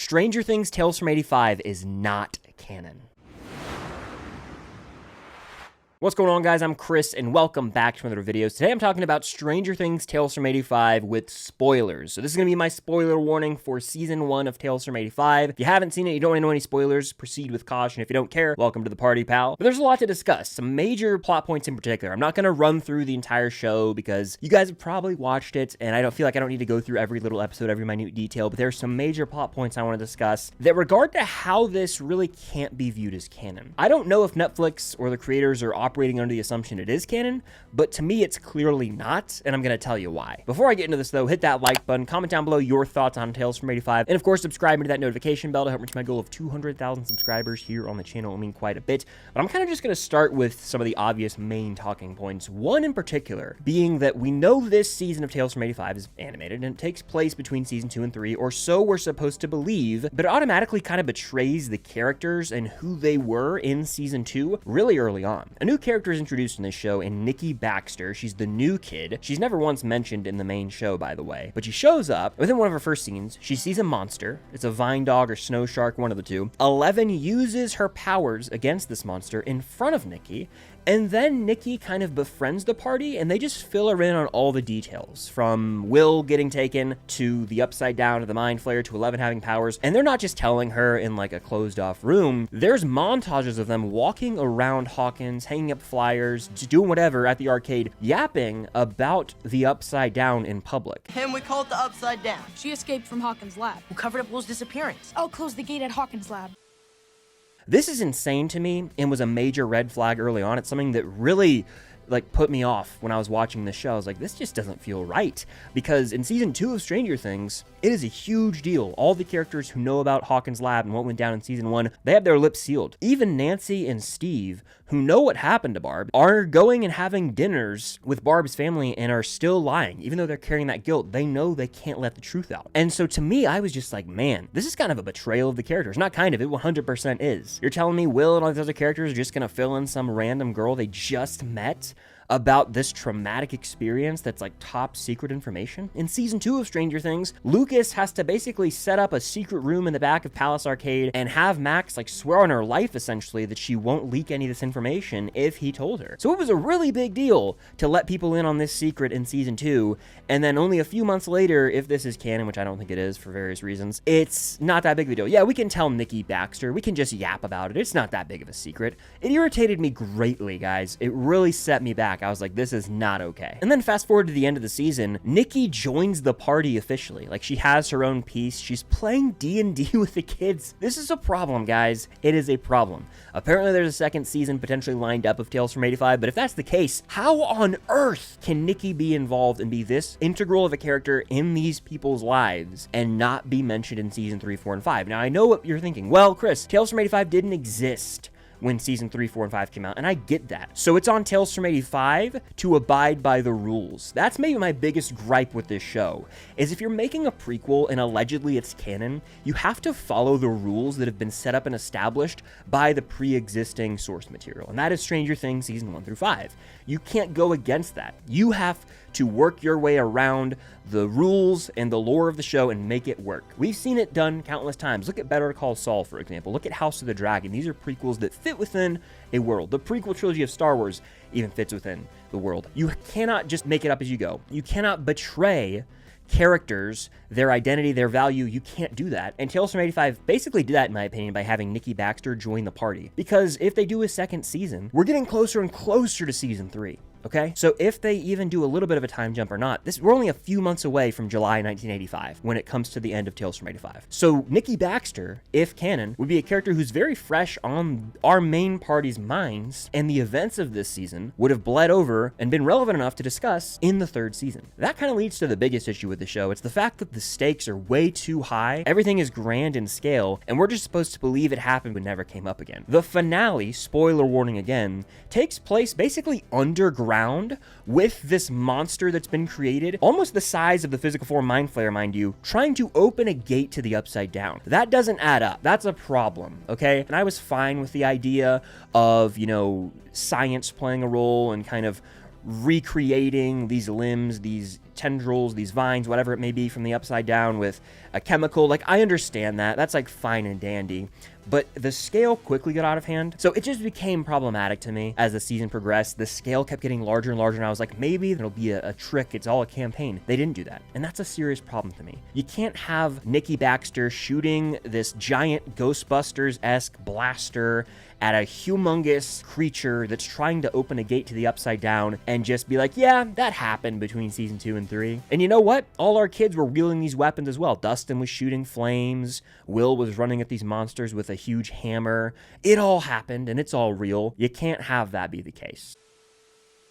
Stranger Things Tales from 85 is not canon. What's going on, guys? I'm Chris, and welcome back to another video. Today I'm talking about Stranger Things Tales from 85 with spoilers. So this is going to be my spoiler warning for Season 1 of Tales from 85. If you haven't seen it, you don't want to know any spoilers, proceed with caution. If you don't care, welcome to the party, pal. But there's a lot to discuss, some major plot points in particular. I'm not going to run through the entire show because you guys have probably watched it, and I don't feel like I don't need to go through every little episode, every minute detail, but there's some major plot points I want to discuss that regard to how this really can't be viewed as canon. I don't know if Netflix or the creators are operating under the assumption it is canon, but to me it's clearly not, and I'm going to tell you why. Before I get into this though, hit that like button, comment down below your thoughts on Tales from 85, and of course subscribe to that notification bell to help reach my goal of 200,000 subscribers here on the channel. It'll mean quite a bit, but I'm kind of just going to start with some of the obvious main talking points. One in particular being that we know this season of Tales from 85 is animated and it takes place between season 2 and 3, or so we're supposed to believe, but it automatically kind of betrays the characters and who they were in season 2 really early on. A new character is introduced in this show, and Nikki Baxter. She's the new kid. She's never once mentioned in the main show, by the way, but she shows up within one of her first scenes. She sees a monster. It's a vine dog or snow shark, one of the two. 11 uses her powers against this monster in front of Nikki, and then Nikki kind of befriends the party, and they just fill her in on all the details, from Will getting taken, to the Upside Down, to the Mind Flayer, to 11 having powers. And they're not just telling her in like a closed off room. There's montages of them walking around Hawkins, hanging up flyers, just doing whatever at the arcade, yapping about the Upside Down in public. And we call it the Upside Down. She escaped from Hawkins' lab. Who covered up Will's disappearance? I'll close the gate at Hawkins' lab. This is insane to me and was a major red flag early on. It's something that really put me off when I was watching this show. I was like, this just doesn't feel right, because in season 2 of Stranger Things, it is a huge deal. All the characters who know about Hawkins' lab and what went down in season 1, they have their lips sealed. Even Nancy and Steve, who know what happened to Barb, are going and having dinners with Barb's family and are still lying. Even though they're carrying that guilt, they know they can't let the truth out. And so to me, I was just like, man, this is kind of a betrayal of the characters. Not kind of, it 100% is. You're telling me Will and all these other characters are just gonna fill in some random girl they just met about this traumatic experience that's like top secret information? In season 2 of Stranger Things, Lucas has to basically set up a secret room in the back of Palace Arcade and have Max swear on her life essentially that she won't leak any of this information if he told her. So it was a really big deal to let people in on this secret in season 2, and then only a few months later, if this is canon, which I don't think it is for various reasons, it's not that big of a deal. Yeah, we can tell Nikki Baxter, we can just yap about it. It's not that big of a secret. It irritated me greatly, guys. It really set me back. I was like, this is not okay. And then fast forward to the end of the season, Nikki joins the party officially. Like, she has her own piece. She's playing D&D with the kids. This is a problem, guys. It is a problem. Apparently there's a second season potentially lined up of Tales from 85, but if that's the case, how on earth can Nikki be involved and be this integral of a character in these people's lives and not be mentioned in season 3, 4, and 5? Now, I know what you're thinking. Well, Chris, Tales from 85 didn't exist when season 3, 4, and 5 came out, and I get that. So it's on Tales from 85 to abide by the rules. That's maybe my biggest gripe with this show, is if you're making a prequel and allegedly it's canon, you have to follow the rules that have been set up and established by the pre-existing source material, and that is Stranger Things season 1 through 5. You can't go against that. You have to work your way around the rules and the lore of the show and make it work. We've seen it done countless times. Look at Better Call Saul, for example. Look at House of the Dragon. These are prequels that fit within a world. The prequel trilogy of Star Wars even fits within the world. You cannot just make it up as you go. You cannot betray characters, their identity, their value. You can't do that. And Tales from 85 basically did that, in my opinion, by having Nikki Baxter join the party. Because if they do a second season, we're getting closer and closer to season 3. Okay, so if they even do a little bit of a time jump or not, we're only a few months away from July 1985 when it comes to the end of Tales from 85. So Nikki Baxter, if canon, would be a character who's very fresh on our main party's minds, and the events of this season would have bled over and been relevant enough to discuss in the 3rd season. That kind of leads to the biggest issue with the show. It's the fact that the stakes are way too high. Everything is grand in scale, and we're just supposed to believe it happened but never came up again. The finale, spoiler warning again, takes place basically underground with this monster that's been created, almost the size of the physical form Mind Flayer, mind you, trying to open a gate to the Upside Down. That doesn't add up. That's a problem, okay? And I was fine with the idea of, science playing a role and kind of recreating these limbs, these tendrils, these vines, whatever it may be from the Upside Down with a chemical. Like, I understand that. That's like fine and dandy. But the scale quickly got out of hand, so it just became problematic to me as the season progressed. The scale kept getting larger and larger, and I was like, maybe it'll be a trick. It's all a campaign. They didn't do that, and that's a serious problem to me. You can't have Nikki Baxter shooting this giant Ghostbusters-esque blaster at a humongous creature that's trying to open a gate to the Upside Down and just be like, yeah, that happened between season 2 and 3. And you know what? All our kids were wielding these weapons as well. Dustin was shooting flames. Will was running at these monsters with a huge hammer. It all happened, and it's all real. You can't have that be the case.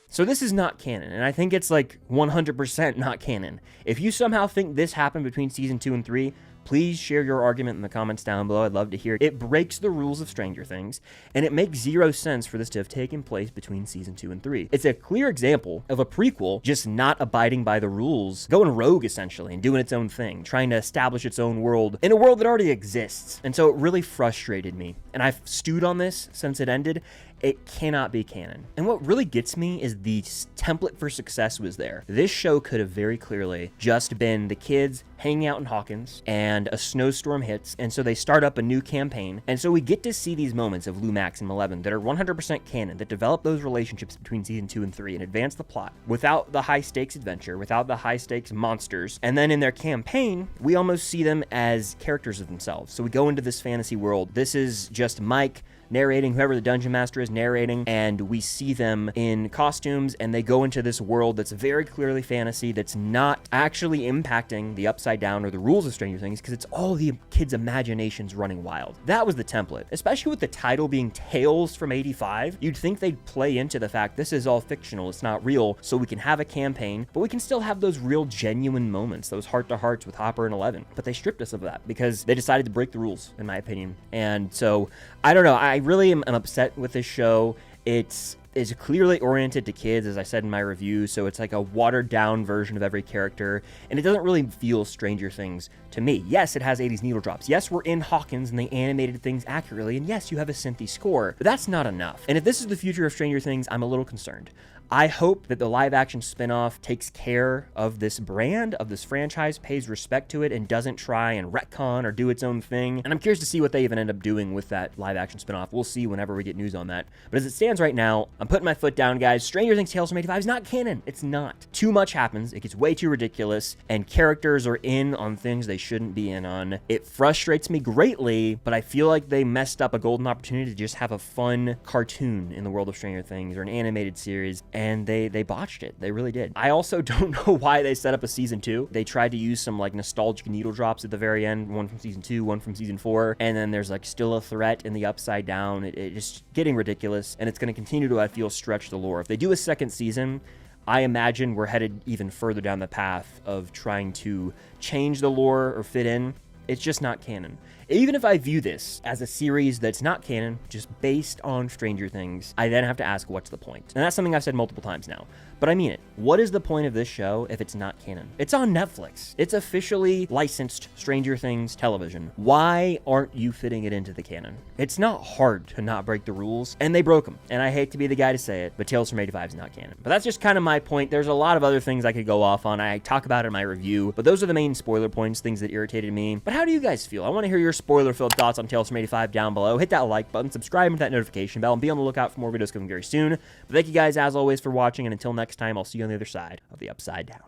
So this is not canon, and I think it's like 100% not canon. If you somehow think this happened between season 2 and 3, please share your argument in the comments down below. I'd love to hear it. It breaks the rules of Stranger Things, and it makes zero sense for this to have taken place between season 2 and 3. It's a clear example of a prequel just not abiding by the rules, going rogue essentially, and doing its own thing, trying to establish its own world in a world that already exists. And so it really frustrated me, and I've stewed on this since it ended. It cannot be canon. And what really gets me is the template for success was there. This show could have very clearly just been the kids hanging out in Hawkins and a snowstorm hits, and so they start up a new campaign. And so we get to see these moments of Lumax and Malevolent that are 100% canon, that develop those relationships between season 2 and 3 and advance the plot without the high stakes adventure, without the high stakes monsters. And then in their campaign, we almost see them as characters of themselves. So we go into this fantasy world. This is just Mike narrating, whoever the dungeon master is narrating, and we see them in costumes, and they go into this world that's very clearly fantasy, that's not actually impacting the Upside Down or the rules of Stranger Things, because it's all the kids' imaginations running wild. That was the template, especially with the title being Tales from 85. You'd think they'd play into the fact this is all fictional, it's not real, so we can have a campaign, but we can still have those real genuine moments, those heart-to-hearts with Hopper and Eleven. But they stripped us of that because they decided to break the rules, in my opinion. And so, I don't know, I really am upset with this show. It's clearly oriented to kids, as I said in my review, so it's like a watered-down version of every character, and it doesn't really feel Stranger Things to me. Yes, it has 80s needle drops. Yes, we're in Hawkins, and they animated things accurately, and yes, you have a synthy score, but that's not enough. And if this is the future of Stranger Things, I'm a little concerned. I hope that the live-action spinoff takes care of this brand, of this franchise, pays respect to it, and doesn't try and retcon or do its own thing. And I'm curious to see what they even end up doing with that live-action spinoff. We'll see whenever we get news on that. But as it stands right now, I'm putting my foot down, guys. Stranger Things Tales from 85 is not canon. It's not. Too much happens. It gets way too ridiculous, and characters are in on things they shouldn't be in on. It frustrates me greatly, but I feel like they messed up a golden opportunity to just have a fun cartoon in the world of Stranger Things, or an animated series, and they botched it. They really did. I also don't know why they set up a season 2. They tried to use some like nostalgic needle drops at the very end, one from season 2, one from season 4, and then there's like still a threat in the Upside Down. It's just getting ridiculous, and it's going to continue to, I feel, stretch the lore. If they do a second season, I imagine we're headed even further down the path of trying to change the lore or fit in. It's just not canon. Even if I view this as a series that's not canon, just based on Stranger Things, I then have to ask, what's the point? And that's something I've said multiple times now, but I mean it. What is the point of this show if it's not canon? It's on Netflix. It's officially licensed Stranger Things television. Why aren't you fitting it into the canon? It's not hard to not break the rules, and they broke them. And I hate to be the guy to say it, but Tales from 85 is not canon. But that's just kind of my point. There's a lot of other things I could go off on. I talk about it in my review, but those are the main spoiler points, things that irritated me. But how do you guys feel? I want to hear your spoiler-filled thoughts on Tales from 85 down below. Hit that like button, subscribe, and hit that notification bell, and be on the lookout for more videos coming very soon. But thank you guys, as always, for watching, and until next time, I'll see you on the other side of the Upside Down.